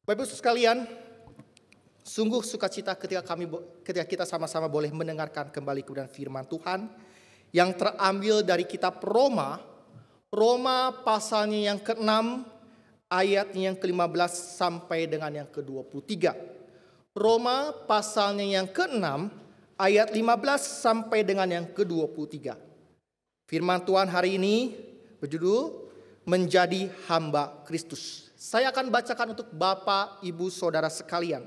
Bapak Ibu sekalian, sungguh sukacita ketika kita sama-sama boleh mendengarkan kembali kebenaran firman Tuhan yang terambil dari kitab Roma pasalnya yang ke-6 ayatnya yang ke-15 sampai dengan yang ke-23. Roma pasalnya yang ke-6 ayat 15 sampai dengan yang ke-23. Firman Tuhan hari ini berjudul Menjadi Hamba Kristus. Saya akan bacakan untuk Bapak, Ibu, Saudara sekalian.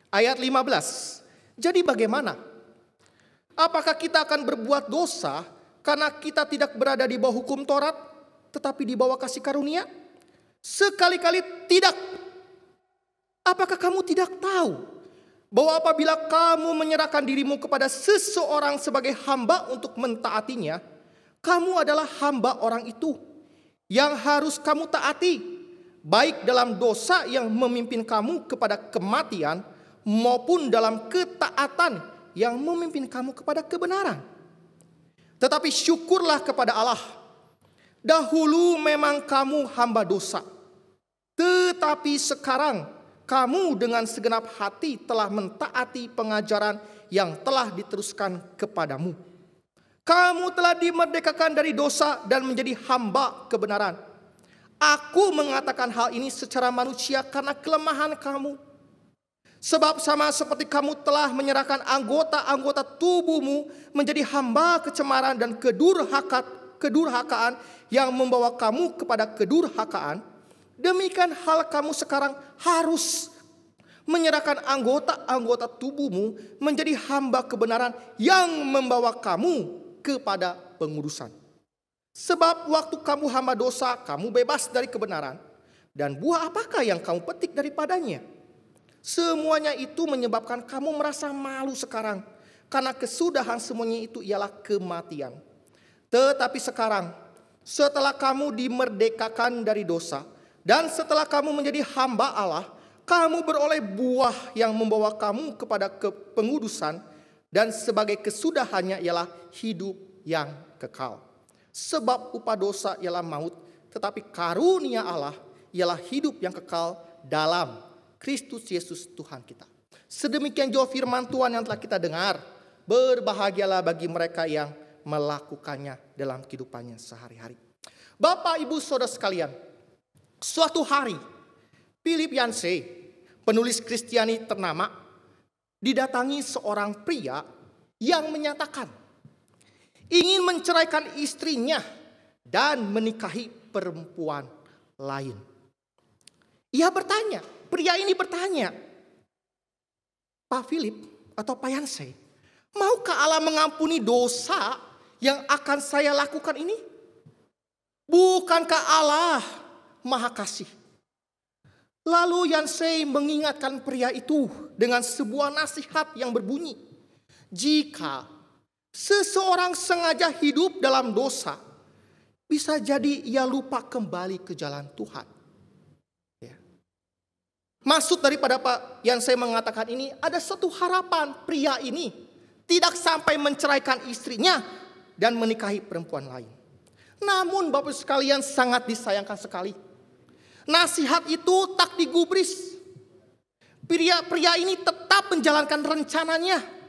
Ayat 15. Jadi bagaimana? Apakah kita akan berbuat dosa karena kita tidak berada di bawah hukum Taurat, tetapi di bawah kasih karunia? Sekali-kali tidak. Apakah kamu tidak tahu bahwa apabila kamu menyerahkan dirimu kepada seseorang sebagai hamba untuk mentaatinya, kamu adalah hamba orang itu yang harus kamu taati, baik dalam dosa yang memimpin kamu kepada kematian maupun dalam ketaatan yang memimpin kamu kepada kebenaran. Tetapi syukurlah kepada Allah, dahulu memang kamu hamba dosa, tetapi sekarang kamu dengan segenap hati telah mentaati pengajaran yang telah diteruskan kepadamu. Kamu telah dimerdekakan dari dosa dan menjadi hamba kebenaran. Aku mengatakan hal ini secara manusia karena kelemahan kamu. Sebab sama seperti kamu telah menyerahkan anggota-anggota tubuhmu menjadi hamba kecemaran dan kedurhakaan yang membawa kamu kepada kedurhakaan, demikian hal kamu sekarang harus menyerahkan anggota-anggota tubuhmu menjadi hamba kebenaran yang membawa kamu kepada pengudusan. Sebab waktu kamu hamba dosa, kamu bebas dari kebenaran. Dan buah apakah yang kamu petik daripadanya? Semuanya itu menyebabkan kamu merasa malu sekarang, karena kesudahan semuanya itu ialah kematian. Tetapi sekarang, setelah kamu dimerdekakan dari dosa, dan setelah kamu menjadi hamba Allah, kamu beroleh buah yang membawa kamu kepada pengudusan, dan sebagai kesudahannya ialah hidup yang kekal. Sebab upah dosa ialah maut, tetapi karunia Allah ialah hidup yang kekal dalam Kristus Yesus Tuhan kita. Sedemikian jauh firman Tuhan yang telah kita dengar. Berbahagialah bagi mereka yang melakukannya dalam kehidupannya sehari-hari. Bapak, Ibu, Saudara sekalian, suatu hari Philip Yancey, penulis Kristiani ternama, didatangi seorang pria yang menyatakan ingin menceraikan istrinya dan menikahi perempuan lain. Pria ini bertanya, Pak Philip atau Pak Yancey, maukah Allah mengampuni dosa yang akan saya lakukan ini? Bukankah Allah Maha Kasih? Lalu Yancey mengingatkan pria itu dengan sebuah nasihat yang berbunyi, jika seseorang sengaja hidup dalam dosa, bisa jadi ia lupa kembali ke jalan Tuhan. Ya. Maksud daripada Pak Yancey mengatakan ini, ada satu harapan pria ini tidak sampai menceraikan istrinya dan menikahi perempuan lain. Namun Bapak sekalian, sangat disayangkan sekali, nasihat itu tak digubris. Pria ini tetap menjalankan rencananya.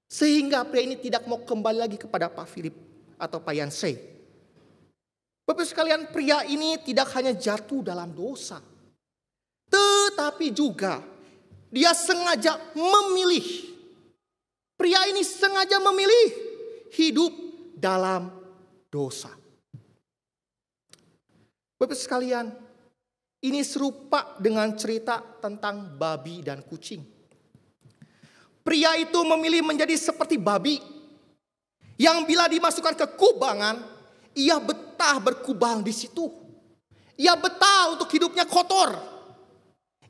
Sehingga pria ini tidak mau kembali lagi kepada Pak Philip atau Pak Yancey. Bapak sekalian, pria ini tidak hanya jatuh dalam dosa, tetapi juga dia sengaja memilih. Pria ini sengaja memilih hidup dalam dosa. Bapak sekalian, ini serupa dengan cerita tentang babi dan kucing. Pria itu memilih menjadi seperti babi yang bila dimasukkan ke kubangan, ia betah berkubang di situ. Ia betah untuk hidupnya kotor.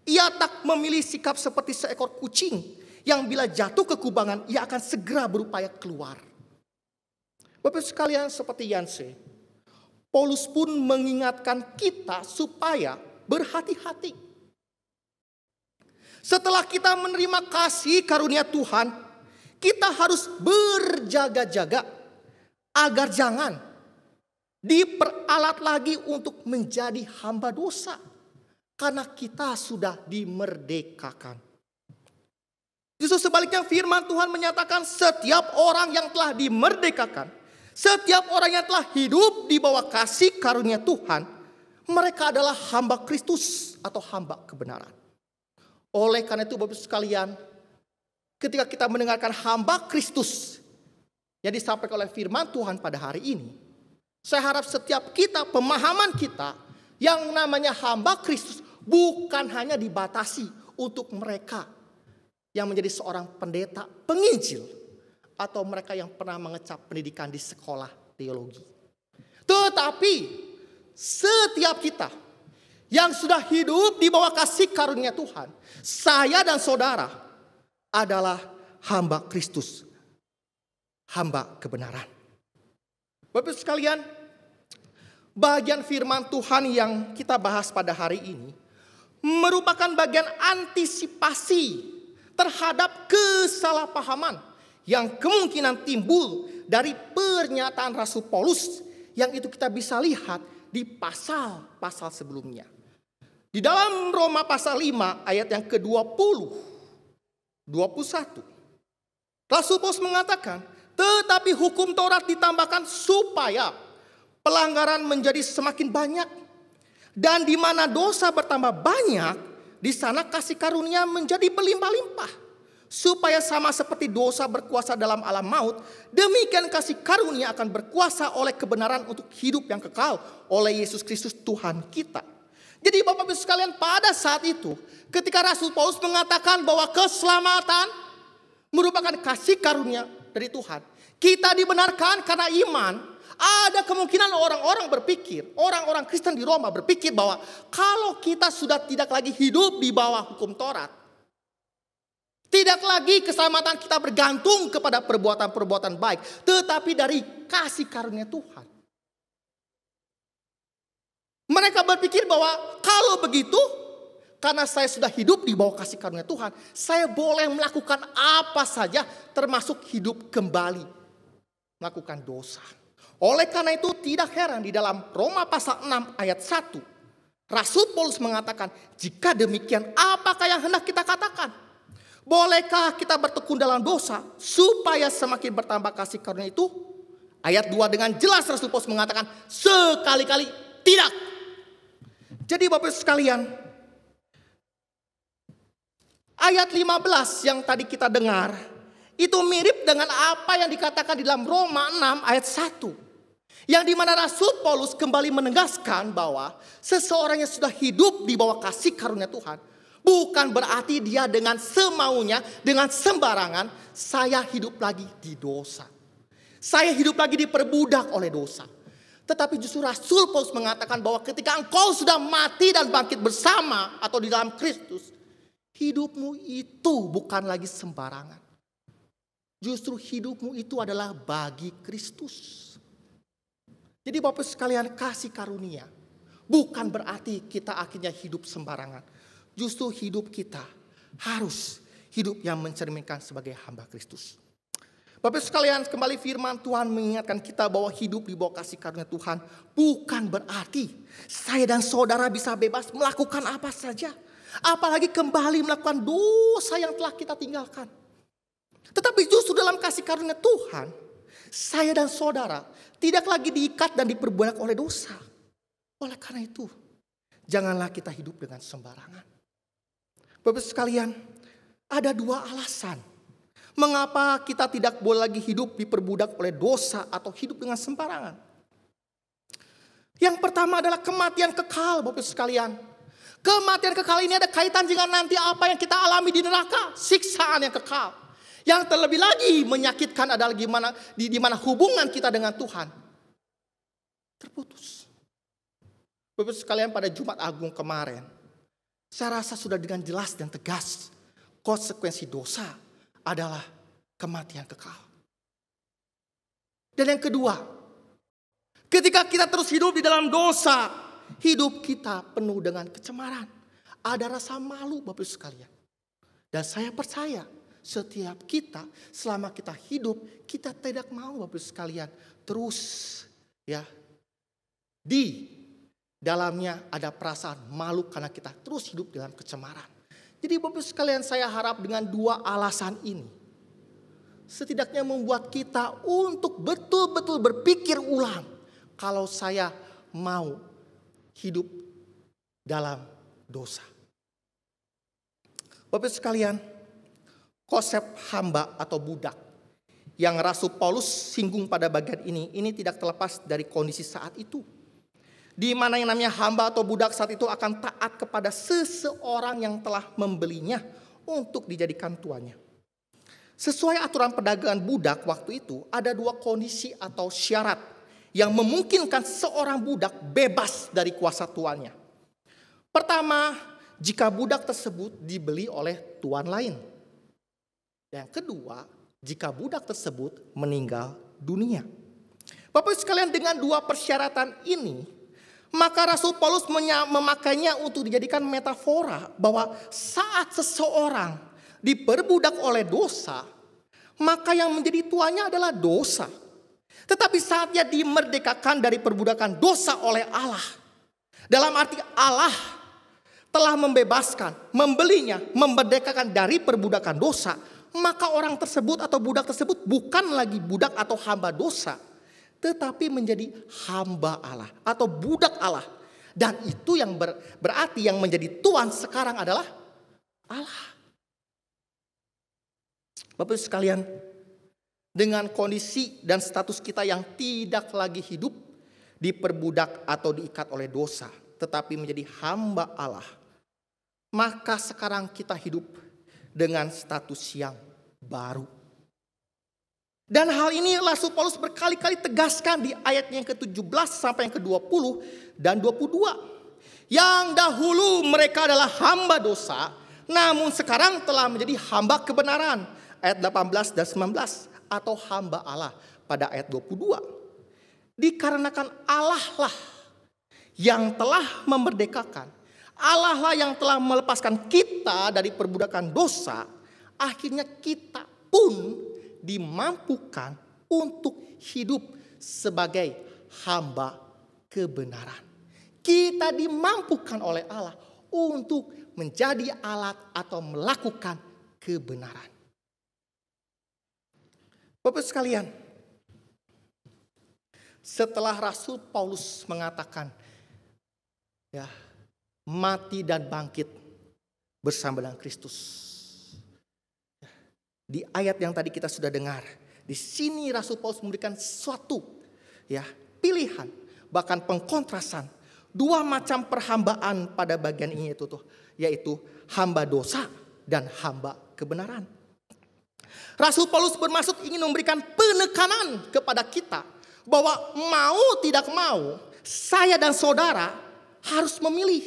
Ia tak memilih sikap seperti seekor kucing yang bila jatuh ke kubangan, ia akan segera berupaya keluar. Bapak sekalian, seperti Yancey, Paulus pun mengingatkan kita supaya berhati-hati. Setelah kita menerima kasih karunia Tuhan, kita harus berjaga-jaga agar jangan diperalat lagi untuk menjadi hamba dosa. Karena kita sudah dimerdekakan. Justru sebaliknya firman Tuhan menyatakan setiap orang yang telah dimerdekakan, setiap orang yang telah hidup di bawah kasih karunia Tuhan, mereka adalah hamba Kristus atau hamba kebenaran. Oleh karena itu Bapak Ibu sekalian, ketika kita mendengarkan hamba Kristus yang disampaikan oleh firman Tuhan pada hari ini, saya harap setiap kita, pemahaman kita yang namanya hamba Kristus bukan hanya dibatasi untuk mereka yang menjadi seorang pendeta, penginjil, atau mereka yang pernah mengecap pendidikan di sekolah teologi. Tetapi setiap kita yang sudah hidup di bawah kasih karunia Tuhan, saya dan saudara adalah hamba Kristus, hamba kebenaran. Bapak sekalian, bagian firman Tuhan yang kita bahas pada hari ini merupakan bagian antisipasi terhadap kesalahpahaman yang kemungkinan timbul dari pernyataan Rasul Paulus yang itu kita bisa lihat di pasal-pasal sebelumnya. Di dalam Roma pasal 5 ayat yang ke-20, 21. Rasul Paulus mengatakan, tetapi hukum Taurat ditambahkan supaya pelanggaran menjadi semakin banyak. Dan di mana dosa bertambah banyak, di sana kasih karunia menjadi berlimpah-limpah. Supaya sama seperti dosa berkuasa dalam alam maut, demikian kasih karunia akan berkuasa oleh kebenaran untuk hidup yang kekal oleh Yesus Kristus Tuhan kita. Jadi Bapak Ibu sekalian, pada saat itu ketika Rasul Paulus mengatakan bahwa keselamatan merupakan kasih karunia dari Tuhan, kita dibenarkan karena iman. Ada kemungkinan orang-orang berpikir, orang-orang Kristen di Roma berpikir bahwa kalau kita sudah tidak lagi hidup di bawah hukum Taurat, tidak lagi keselamatan kita bergantung kepada perbuatan-perbuatan baik, tetapi dari kasih karunia Tuhan. Mereka berpikir bahwa kalau begitu, karena saya sudah hidup di bawah kasih karunia Tuhan, saya boleh melakukan apa saja termasuk hidup kembali, melakukan dosa. Oleh karena itu tidak heran di dalam Roma pasal 6 ayat 1, Rasul Paulus mengatakan, jika demikian apakah yang hendak kita katakan? Bolehkah kita bertekun dalam dosa supaya semakin bertambah kasih karunia itu? Ayat 2 dengan jelas Rasul Paulus mengatakan, sekali-kali tidak. Jadi Bapak sekalian, ayat 15 yang tadi kita dengar, itu mirip dengan apa yang dikatakan di dalam Roma 6 ayat 1. Yang dimana Rasul Paulus kembali menegaskan bahwa seseorang yang sudah hidup di bawah kasih karunia Tuhan, bukan berarti dia dengan semaunya, dengan sembarangan, saya hidup lagi di dosa. Saya hidup lagi diperbudak oleh dosa. Tetapi justru Rasul Paulus mengatakan bahwa ketika engkau sudah mati dan bangkit bersama atau di dalam Kristus, hidupmu itu bukan lagi sembarangan. Justru hidupmu itu adalah bagi Kristus. Jadi Bapak sekalian, kasih karunia bukan berarti kita akhirnya hidup sembarangan. Justru hidup kita harus hidup yang mencerminkan sebagai hamba Kristus. Bapak sekalian, kembali firman Tuhan mengingatkan kita bahwa hidup di bawah kasih karunia Tuhan bukan berarti saya dan saudara bisa bebas melakukan apa saja. Apalagi kembali melakukan dosa yang telah kita tinggalkan. Tetapi justru dalam kasih karunia Tuhan, saya dan saudara tidak lagi diikat dan diperbudak oleh dosa. Oleh karena itu, janganlah kita hidup dengan sembarangan. Bapak sekalian, ada dua alasan mengapa kita tidak boleh lagi hidup diperbudak oleh dosa atau hidup dengan sembarangan. Yang pertama adalah kematian kekal, Bapak sekalian. Kematian kekal ini ada kaitan dengan nanti apa yang kita alami di neraka, siksaan yang kekal. Yang terlebih lagi menyakitkan adalah di mana hubungan kita dengan Tuhan terputus. Bapak sekalian, pada Jumat Agung kemarin, saya rasa sudah dengan jelas dan tegas konsekuensi dosa adalah kematian kekal. Dan yang kedua, ketika kita terus hidup di dalam dosa, hidup kita penuh dengan kecemaran. Ada rasa malu Bapak sekalian. Dan saya percaya setiap kita selama kita hidup, kita tidak mau Bapak sekalian terus dalamnya ada perasaan malu karena kita terus hidup dalam kecemaran. Jadi Bapak Ibu sekalian, saya harap dengan dua alasan ini setidaknya membuat kita untuk betul-betul berpikir ulang kalau saya mau hidup dalam dosa. Bapak Ibu sekalian, konsep hamba atau budak yang Rasul Paulus singgung pada bagian ini tidak terlepas dari kondisi saat itu. Di mana yang namanya hamba atau budak saat itu akan taat kepada seseorang yang telah membelinya untuk dijadikan tuannya. Sesuai aturan perdagangan budak waktu itu, ada dua kondisi atau syarat yang memungkinkan seorang budak bebas dari kuasa tuannya. Pertama, jika budak tersebut dibeli oleh tuan lain. Yang kedua, jika budak tersebut meninggal dunia. Bapak sekalian, dengan dua persyaratan ini, maka Rasul Paulus memakainya untuk dijadikan metafora bahwa saat seseorang diperbudak oleh dosa, maka yang menjadi tuannya adalah dosa. Tetapi saat dia dimerdekakan dari perbudakan dosa oleh Allah, dalam arti Allah telah membebaskan, membelinya, memerdekakan dari perbudakan dosa, maka orang tersebut atau budak tersebut bukan lagi budak atau hamba dosa, tetapi menjadi hamba Allah atau budak Allah. Dan itu yang berarti yang menjadi tuan sekarang adalah Allah. Bapak Ibu sekalian, dengan kondisi dan status kita yang tidak lagi hidup diperbudak atau diikat oleh dosa, tetapi menjadi hamba Allah, maka sekarang kita hidup dengan status yang baru. Dan hal ini Rasul Paulus berkali-kali tegaskan di ayat yang ke-17 sampai yang ke-20 dan 22. Yang dahulu mereka adalah hamba dosa, namun sekarang telah menjadi hamba kebenaran. Ayat 18 dan 19. Atau hamba Allah pada ayat 22. Dikarenakan Allah lah yang telah memerdekakan, Allah lah yang telah melepaskan kita dari perbudakan dosa, akhirnya kita pun dimampukan untuk hidup sebagai hamba kebenaran. Kita dimampukan oleh Allah untuk menjadi alat atau melakukan kebenaran. Bapak sekalian, setelah Rasul Paulus mengatakan ya, mati dan bangkit bersama dengan Kristus. Di ayat yang tadi kita sudah dengar, di sini Rasul Paulus memberikan suatu pilihan, bahkan pengkontrasan dua macam perhambaan pada bagian ini yaitu hamba dosa dan hamba kebenaran. Rasul Paulus bermaksud ingin memberikan penekanan kepada kita bahwa mau tidak mau saya dan saudara harus memilih.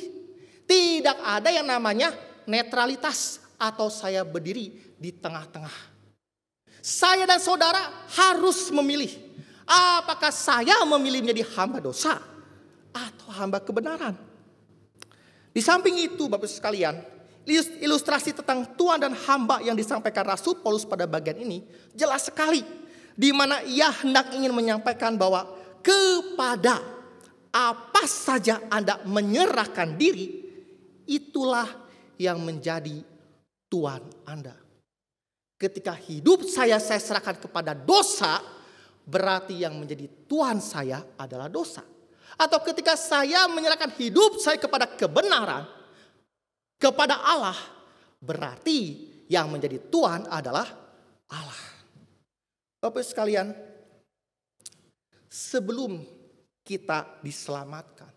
Tidak ada yang namanya netralitas atau saya berdiri di tengah-tengah. Saya dan saudara harus memilih. Apakah saya memilih menjadi hamba dosa atau hamba kebenaran? Di samping itu Bapak sekalian, ilustrasi tentang tuan dan hamba yang disampaikan Rasul Paulus pada bagian ini jelas sekali, di mana ia hendak ingin menyampaikan bahwa kepada apa saja Anda menyerahkan diri, itulah yang menjadi tuan Anda. Ketika hidup saya serahkan kepada dosa, berarti yang menjadi tuan saya adalah dosa. Atau ketika saya menyerahkan hidup saya kepada kebenaran, kepada Allah, berarti yang menjadi tuan adalah Allah. Bapak sekalian, sebelum kita diselamatkan,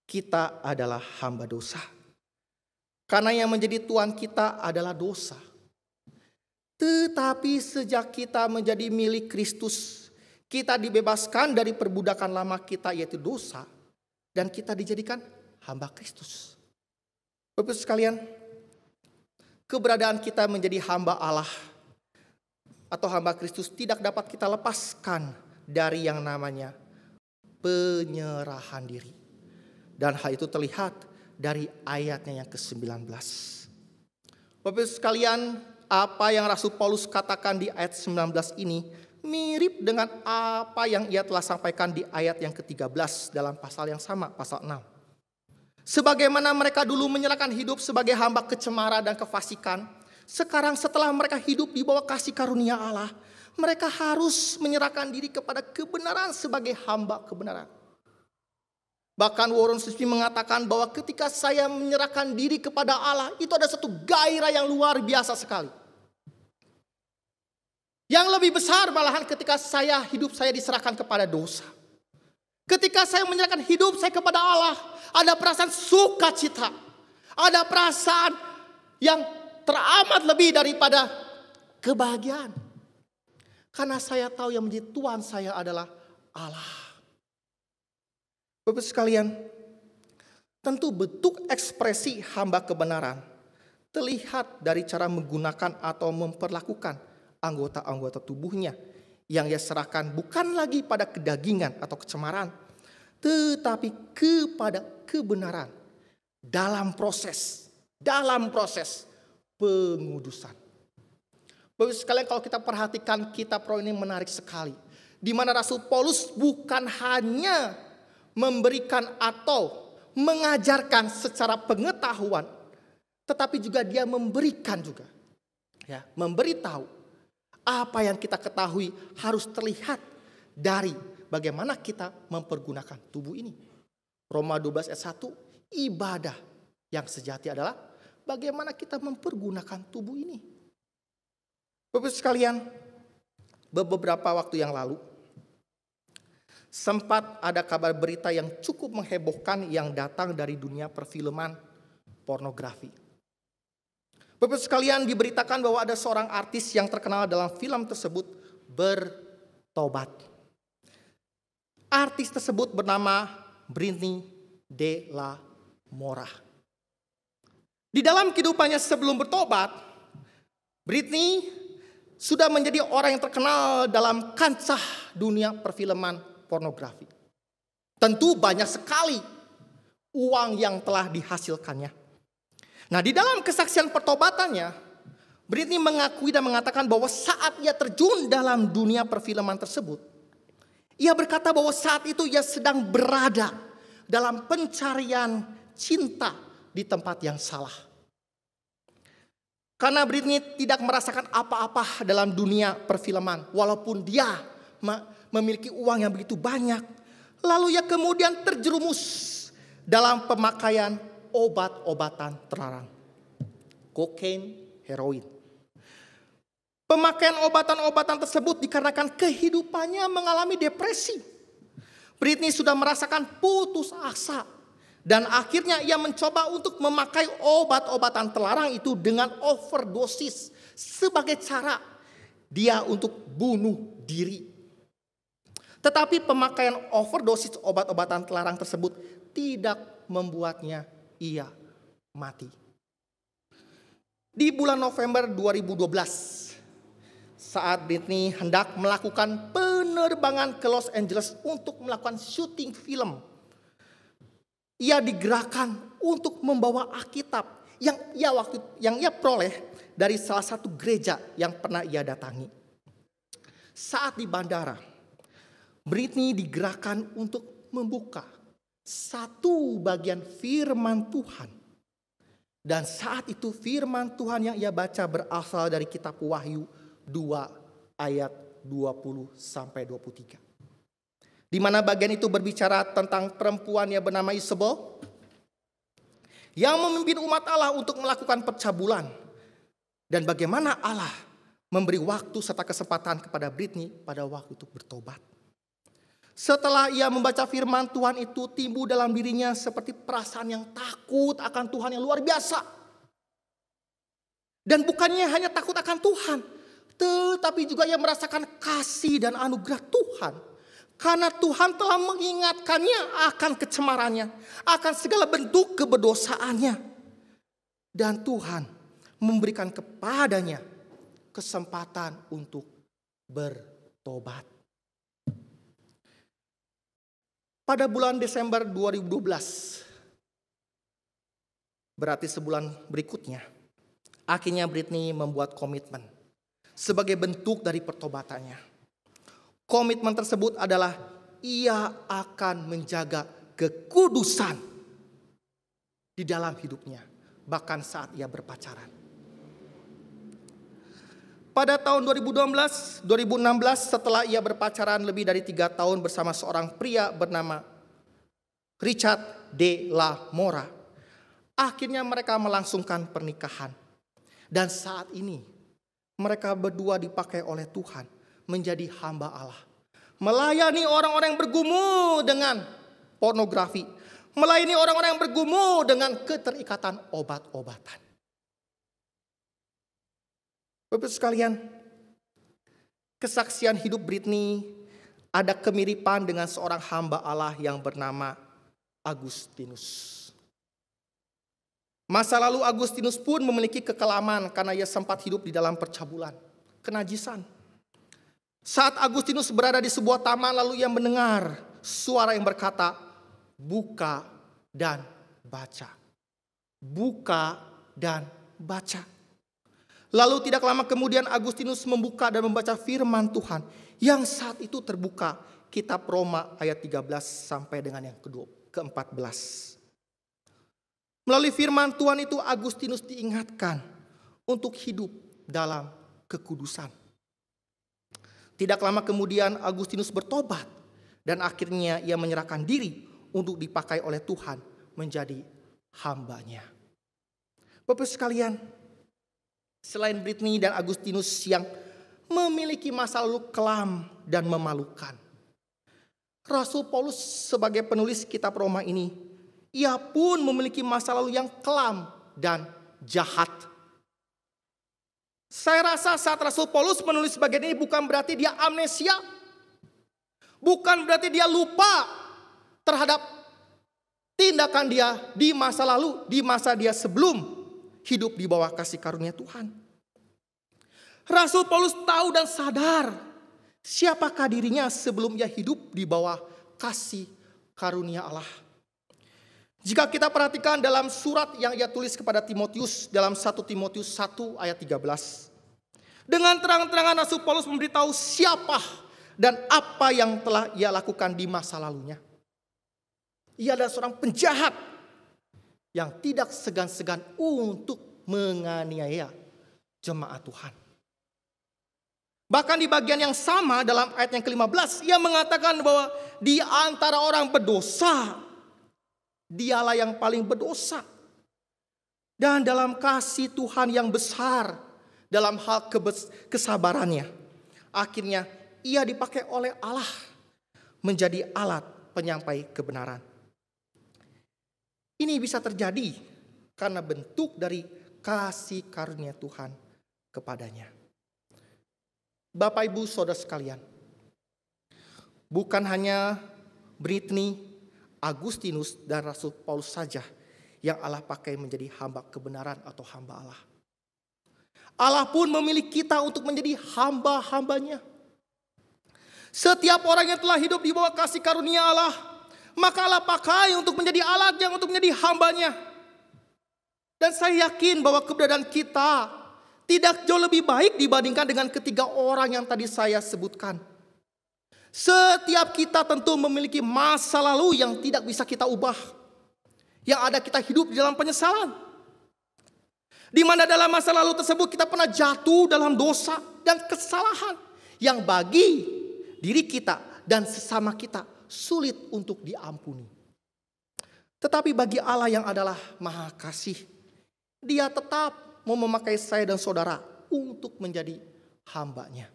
kita adalah hamba dosa. Karena yang menjadi tuan kita adalah dosa. Tetapi sejak kita menjadi milik Kristus, kita dibebaskan dari perbudakan lama kita yaitu dosa, dan kita dijadikan hamba Kristus. Bapak sekalian, keberadaan kita menjadi hamba Allah atau hamba Kristus tidak dapat kita lepaskan dari yang namanya penyerahan diri. Dan hal itu terlihat dari ayatnya yang ke-19. Bapak sekalian, apa yang Rasul Paulus katakan di ayat 19 ini mirip dengan apa yang ia telah sampaikan di ayat yang ke-13 dalam pasal yang sama, pasal 6. Sebagaimana mereka dulu menyerahkan hidup sebagai hamba kecemaran dan kefasikan, sekarang setelah mereka hidup di bawah kasih karunia Allah, mereka harus menyerahkan diri kepada kebenaran sebagai hamba kebenaran. Bahkan Warren Wiersbe mengatakan bahwa ketika saya menyerahkan diri kepada Allah, itu ada satu gairah yang luar biasa sekali. Yang lebih besar malahan ketika hidup saya diserahkan kepada dosa. Ketika saya menyerahkan hidup saya kepada Allah, ada perasaan sukacita. Ada perasaan yang teramat lebih daripada kebahagiaan. Karena saya tahu yang menjadi Tuhan saya adalah Allah. Bapak sekalian, tentu bentuk ekspresi hamba kebenaran terlihat dari cara menggunakan atau memperlakukan anggota-anggota tubuhnya yang ia serahkan bukan lagi pada kedagingan atau kecemaran, tetapi kepada kebenaran dalam proses pengudusan. Bapak sekalian, kalau kita perhatikan kitab Roh ini menarik sekali, di mana Rasul Paulus bukan hanya memberikan atau mengajarkan secara pengetahuan, tetapi juga dia memberikan juga, memberitahu apa yang kita ketahui harus terlihat dari bagaimana kita mempergunakan tubuh ini. Roma 12 ayat 1, ibadah yang sejati adalah bagaimana kita mempergunakan tubuh ini. Bapak sekalian, beberapa waktu yang lalu sempat ada kabar berita yang cukup menghebohkan yang datang dari dunia perfilman pornografi. Bapak sekalian, diberitakan bahwa ada seorang artis yang terkenal dalam film tersebut bertobat. Artis tersebut bernama Britney de la Mora. Di dalam kehidupannya sebelum bertobat, Britney sudah menjadi orang yang terkenal dalam kancah dunia perfilman pornografi. Tentu banyak sekali uang yang telah dihasilkannya. Nah, di dalam kesaksian pertobatannya, Britney mengakui dan mengatakan bahwa saat ia terjun dalam dunia perfilman tersebut, ia berkata bahwa saat itu ia sedang berada dalam pencarian cinta di tempat yang salah. Karena Britney tidak merasakan apa-apa dalam dunia perfilman, walaupun dia memiliki uang yang begitu banyak. Lalu ia kemudian terjerumus dalam pemakaian obat-obatan terlarang, kokain, heroin. Pemakaian obatan-obatan tersebut dikarenakan kehidupannya mengalami depresi. Britney sudah merasakan putus asa dan akhirnya ia mencoba untuk memakai obat-obatan terlarang itu dengan overdosis sebagai cara dia untuk bunuh diri. Tetapi pemakaian overdosis obat-obatan terlarang tersebut tidak membuatnya ia mati. Di bulan November 2012, saat Britney hendak melakukan penerbangan ke Los Angeles untuk melakukan syuting film, ia digerakkan untuk membawa Alkitab yang ia peroleh dari salah satu gereja yang pernah ia datangi. Saat di bandara, Britney digerakkan untuk membuka satu bagian firman Tuhan. Dan saat itu firman Tuhan yang ia baca berasal dari kitab Wahyu 2 ayat 20 sampai 23. Di mana bagian itu berbicara tentang perempuan yang bernama Isabel yang memimpin umat Allah untuk melakukan percabulan. Dan bagaimana Allah memberi waktu serta kesempatan kepada Britney pada waktu itu bertobat. Setelah ia membaca firman Tuhan itu, timbul dalam dirinya seperti perasaan yang takut akan Tuhan yang luar biasa. Dan bukannya hanya takut akan Tuhan, tetapi juga ia merasakan kasih dan anugerah Tuhan. Karena Tuhan telah mengingatkannya akan kecemarannya, akan segala bentuk keberdosaannya. Dan Tuhan memberikan kepadanya kesempatan untuk bertobat. Pada bulan Desember 2012, berarti sebulan berikutnya, akhirnya Britney membuat komitmen sebagai bentuk dari pertobatannya. Komitmen tersebut adalah ia akan menjaga kekudusan di dalam hidupnya, bahkan saat ia berpacaran. Pada tahun 2016 setelah ia berpacaran lebih dari 3 tahun bersama seorang pria bernama Richard de la Mora, akhirnya mereka melangsungkan pernikahan. Dan saat ini mereka berdua dipakai oleh Tuhan menjadi hamba Allah, melayani orang-orang yang bergumul dengan pornografi, melayani orang-orang yang bergumul dengan keterikatan obat-obatan. Bapak sekalian, kesaksian hidup Britney ada kemiripan dengan seorang hamba Allah yang bernama Agustinus. Masa lalu Agustinus pun memiliki kekelaman karena ia sempat hidup di dalam percabulan, kenajisan. Saat Agustinus berada di sebuah taman, lalu ia mendengar suara yang berkata, "Buka dan baca. Buka dan baca." Lalu tidak lama kemudian Agustinus membuka dan membaca firman Tuhan yang saat itu terbuka, kitab Roma ayat 13 sampai dengan yang ke-14. Melalui firman Tuhan itu Agustinus diingatkan untuk hidup dalam kekudusan. Tidak lama kemudian Agustinus bertobat dan akhirnya ia menyerahkan diri untuk dipakai oleh Tuhan menjadi hambanya. Bapak sekalian, selain Britney dan Agustinus yang memiliki masa lalu kelam dan memalukan, Rasul Paulus sebagai penulis kitab Roma ini, ia pun memiliki masa lalu yang kelam dan jahat. Saya rasa saat Rasul Paulus menulis bagian ini bukan berarti dia amnesia. Bukan berarti dia lupa terhadap tindakan dia di masa lalu, di masa dia sebelum hidup di bawah kasih karunia Tuhan. Rasul Paulus tahu dan sadar siapakah dirinya sebelum ia hidup di bawah kasih karunia Allah. Jika kita perhatikan dalam surat yang ia tulis kepada Timotius dalam 1 Timotius 1 ayat 13. Dengan terang-terangan Rasul Paulus memberitahu siapa dan apa yang telah ia lakukan di masa lalunya. Ia adalah seorang penjahat yang tidak segan-segan untuk menganiaya jemaat Tuhan. Bahkan di bagian yang sama dalam ayat yang ke-15 ia mengatakan bahwa di antara orang berdosa dialah yang paling berdosa. Dan dalam kasih Tuhan yang besar, dalam hal kesabarannya, akhirnya ia dipakai oleh Allah menjadi alat penyampai kebenaran. Ini bisa terjadi karena bentuk dari kasih karunia Tuhan kepadanya. Bapak Ibu Saudara sekalian, bukan hanya Britney, Agustinus dan Rasul Paulus saja yang Allah pakai menjadi hamba kebenaran atau hamba Allah. Allah pun memilih kita untuk menjadi hamba-hambanya. Setiap orang yang telah hidup di bawah kasih karunia Allah, maka Allah pakai untuk menjadi alatnya, untuk menjadi hambanya. Dan saya yakin bahwa keberadaan kita tidak jauh lebih baik dibandingkan dengan ketiga orang yang tadi saya sebutkan. Setiap kita tentu memiliki masa lalu yang tidak bisa kita ubah. Yang ada kita hidup di dalam penyesalan. Di mana dalam masa lalu tersebut kita pernah jatuh dalam dosa dan kesalahan. Yang bagi diri kita dan sesama kita sulit untuk diampuni. Tetapi bagi Allah yang adalah Maha Kasih, Dia tetap mau memakai saya dan saudara untuk menjadi hambanya.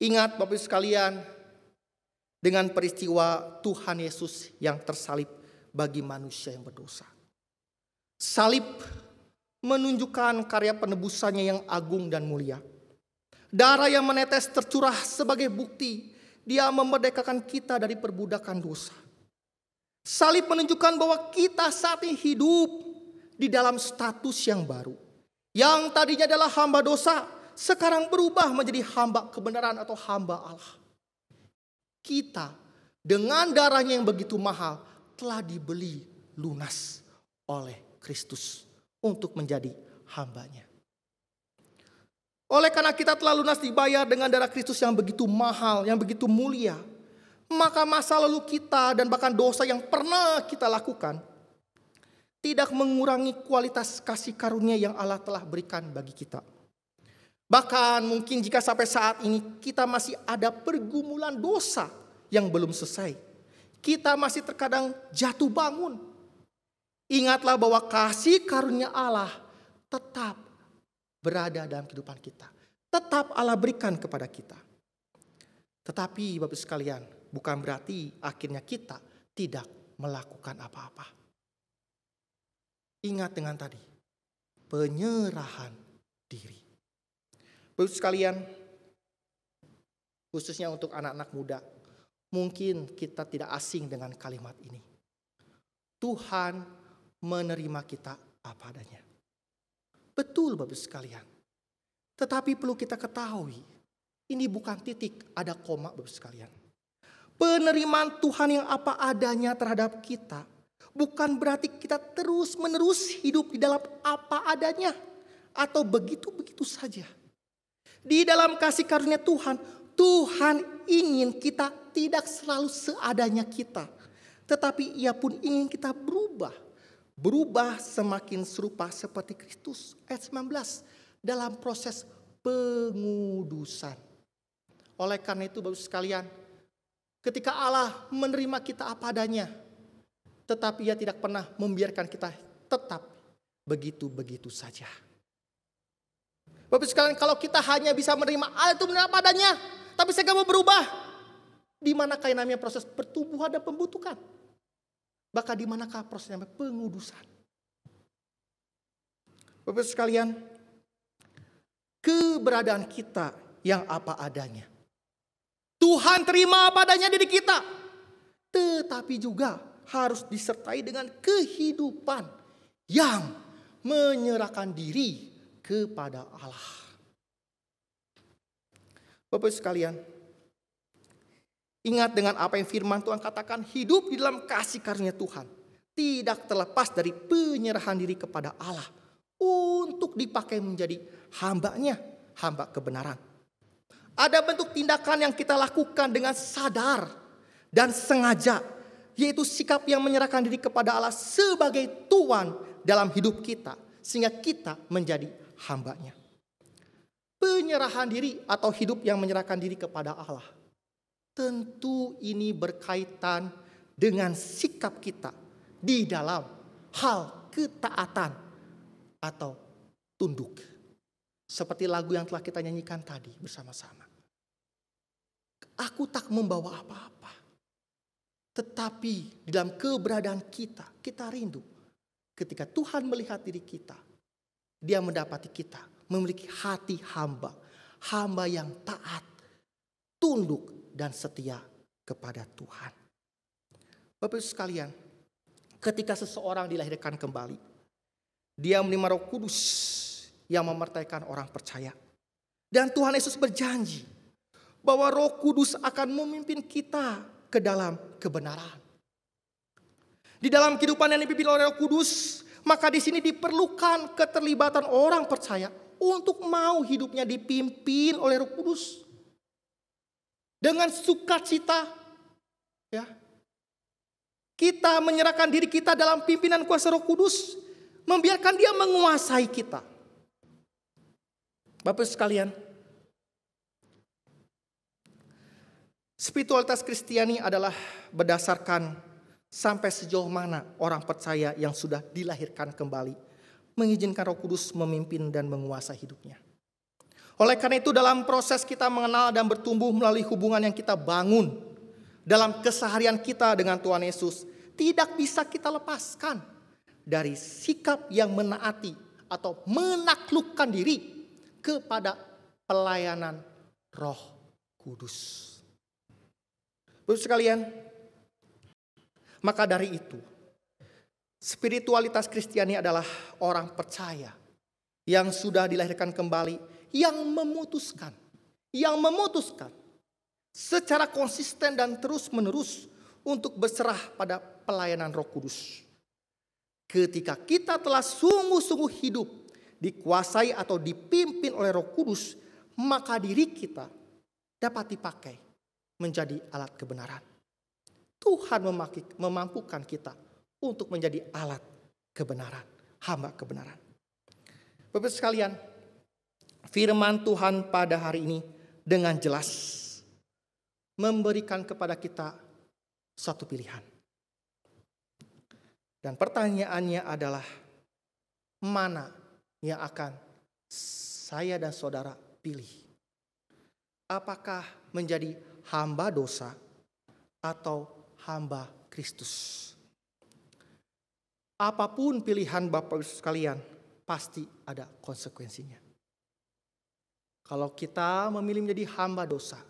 Ingat Bapak Ibu sekalian, dengan peristiwa Tuhan Yesus yang tersalib bagi manusia yang berdosa. Salib menunjukkan karya penebusannya yang agung dan mulia. Darah yang menetes tercurah sebagai bukti Dia memerdekakan kita dari perbudakan dosa. Salib menunjukkan bahwa kita saat ini hidup di dalam status yang baru. Yang tadinya adalah hamba dosa, sekarang berubah menjadi hamba kebenaran atau hamba Allah. Kita dengan darahnya yang begitu mahal telah dibeli lunas oleh Kristus untuk menjadi hambanya. Oleh karena kita telah lunas dibayar dengan darah Kristus yang begitu mahal, yang begitu mulia, maka masa lalu kita dan bahkan dosa yang pernah kita lakukan tidak mengurangi kualitas kasih karunia yang Allah telah berikan bagi kita. Bahkan mungkin jika sampai saat ini kita masih ada pergumulan dosa yang belum selesai, kita masih terkadang jatuh bangun, ingatlah bahwa kasih karunia Allah tetap berada dalam kehidupan kita. Tetap Allah berikan kepada kita. Tetapi Bapak sekalian, bukan berarti akhirnya kita tidak melakukan apa-apa. Ingat dengan tadi, penyerahan diri. Bapak sekalian, khususnya untuk anak-anak muda, mungkin kita tidak asing dengan kalimat ini. Tuhan menerima kita apa adanya. Betul Bapak sekalian. Tetapi perlu kita ketahui, ini bukan titik, ada koma Bapak sekalian. Penerimaan Tuhan yang apa adanya terhadap kita bukan berarti kita terus-menerus hidup di dalam apa adanya atau begitu-begitu saja. Di dalam kasih karunia Tuhan, Tuhan ingin kita tidak selalu seadanya kita, tetapi Ia pun ingin kita berubah. Berubah semakin serupa seperti Kristus. Ayat 19, dalam proses pengudusan. Oleh karena itu Bapak sekalian, ketika Allah menerima kita apa adanya, tetapi Ia tidak pernah membiarkan kita tetap begitu-begitu saja. Bapak sekalian, kalau kita hanya bisa menerima Allah itu menerima apa adanya, tapi saya gak mau berubah, di manakah yang namanya proses pertumbuhan dan pembentukan? Bahkan di manakah prosesnya pengudusan? Bapak sekalian, keberadaan kita yang apa adanya. Tuhan terima apa adanya diri kita. Tetapi juga harus disertai dengan kehidupan yang menyerahkan diri kepada Allah. Bapak sekalian, ingat dengan apa yang firman Tuhan katakan, hidup di dalam kasih karunia Tuhan tidak terlepas dari penyerahan diri kepada Allah untuk dipakai menjadi hambanya, hamba kebenaran. Ada bentuk tindakan yang kita lakukan dengan sadar dan sengaja, yaitu sikap yang menyerahkan diri kepada Allah sebagai Tuhan dalam hidup kita, sehingga kita menjadi hambanya. Penyerahan diri atau hidup yang menyerahkan diri kepada Allah, tentu ini berkaitan dengan sikap kita di dalam hal ketaatan atau tunduk. Seperti lagu yang telah kita nyanyikan tadi bersama-sama. Aku tak membawa apa-apa, tetapi di dalam keberadaan kita, kita rindu. Ketika Tuhan melihat diri kita, Dia mendapati kita memiliki hati hamba. Hamba yang taat, tunduk, dan setia kepada Tuhan. Bapak Ibu sekalian, ketika seseorang dilahirkan kembali, dia menerima Roh Kudus yang memerintahkan orang percaya. Dan Tuhan Yesus berjanji bahwa Roh Kudus akan memimpin kita ke dalam kebenaran. Di dalam kehidupan yang dipimpin oleh Roh Kudus, maka di sini diperlukan keterlibatan orang percaya untuk mau hidupnya dipimpin oleh Roh Kudus. Dengan sukacita, ya, kita menyerahkan diri kita dalam pimpinan kuasa Roh Kudus, membiarkan Dia menguasai kita. Bapak sekalian, spiritualitas Kristiani adalah berdasarkan sampai sejauh mana orang percaya yang sudah dilahirkan kembali mengizinkan Roh Kudus memimpin dan menguasai hidupnya. Oleh karena itu dalam proses kita mengenal dan bertumbuh melalui hubungan yang kita bangun dalam keseharian kita dengan Tuhan Yesus, tidak bisa kita lepaskan dari sikap yang menaati atau menaklukkan diri kepada pelayanan Roh Kudus. Bapak sekalian, maka dari itu spiritualitas Kristiani adalah orang percaya yang sudah dilahirkan kembali, yang memutuskan secara konsisten dan terus-menerus untuk berserah pada pelayanan Roh Kudus. Ketika kita telah sungguh-sungguh hidup dikuasai atau dipimpin oleh Roh Kudus, maka diri kita dapat dipakai menjadi alat kebenaran. Tuhan memampukan kita untuk menjadi alat kebenaran, hamba kebenaran. Bapak sekalian, firman Tuhan pada hari ini dengan jelas memberikan kepada kita satu pilihan. Dan pertanyaannya adalah, mana yang akan saya dan saudara pilih? Apakah menjadi hamba dosa atau hamba Kristus? Apapun pilihan Bapak Ibu sekalian, pasti ada konsekuensinya. Kalau kita memilih menjadi hamba dosa,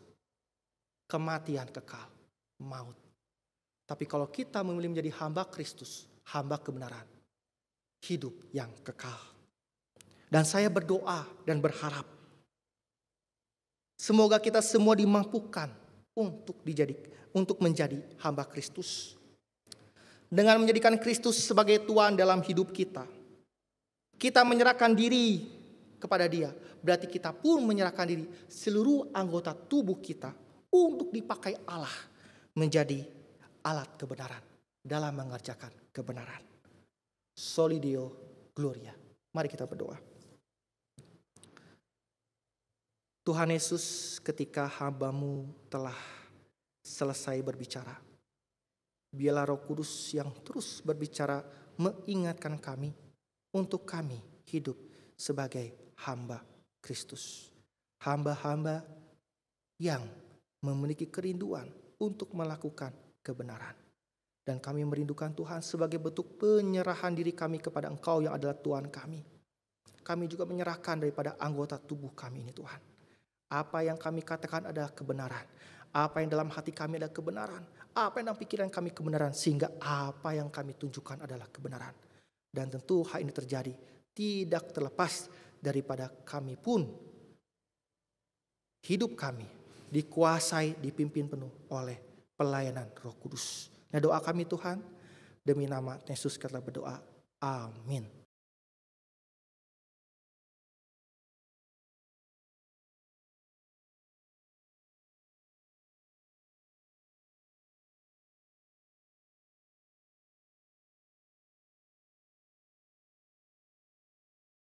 kematian kekal, maut. Tapi kalau kita memilih menjadi hamba Kristus, hamba kebenaran, hidup yang kekal. Dan saya berdoa dan berharap, semoga kita semua dimampukan untuk menjadi hamba Kristus. Dengan menjadikan Kristus sebagai Tuhan dalam hidup kita, kita menyerahkan diri kepada Dia. Berarti kita pun menyerahkan diri, seluruh anggota tubuh kita, untuk dipakai Allah menjadi alat kebenaran dalam mengerjakan kebenaran. Soli Deo Gloria. Mari kita berdoa. Tuhan Yesus, ketika hamba-Mu telah selesai berbicara, biarlah Roh Kudus yang terus berbicara mengingatkan kami untuk kami hidup sebagai hamba Kristus. Hamba-hamba yang memiliki kerinduan untuk melakukan kebenaran. Dan kami merindukan Tuhan sebagai bentuk penyerahan diri kami kepada Engkau yang adalah Tuhan kami. Kami juga menyerahkan daripada anggota tubuh kami ini Tuhan. Apa yang kami katakan adalah kebenaran. Apa yang dalam hati kami adalah kebenaran. Apa yang dalam pikiran kami kebenaran. Sehingga apa yang kami tunjukkan adalah kebenaran. Dan tentu hal ini terjadi tidak terlepas daripada kami pun. Hidup kami dikuasai, dipimpin penuh oleh pelayanan Roh Kudus. Nah, doa kami Tuhan, demi nama Yesus kita berdoa. Amin.